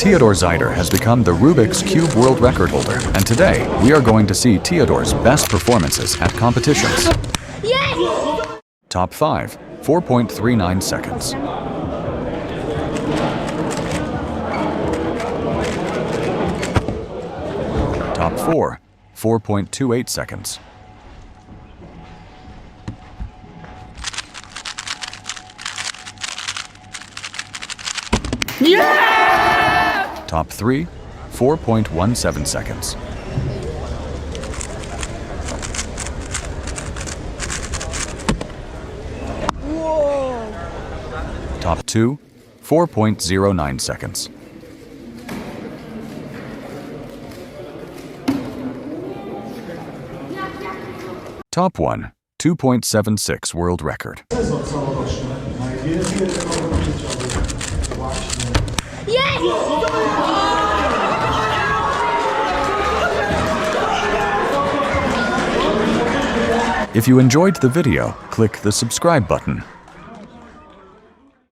Teodor Zajder has become the Rubik's Cube world record holder, and today we are going to see Teodor's best performances at competitions. Yes! Top 5, 4.39 seconds. Top 4, 4.28 seconds. Yeah! Top 3, 4.17 seconds. Whoa! Top 2, 4.09 seconds. Top 1, 2.76 world record. Yes! If you enjoyed the video, click the subscribe button.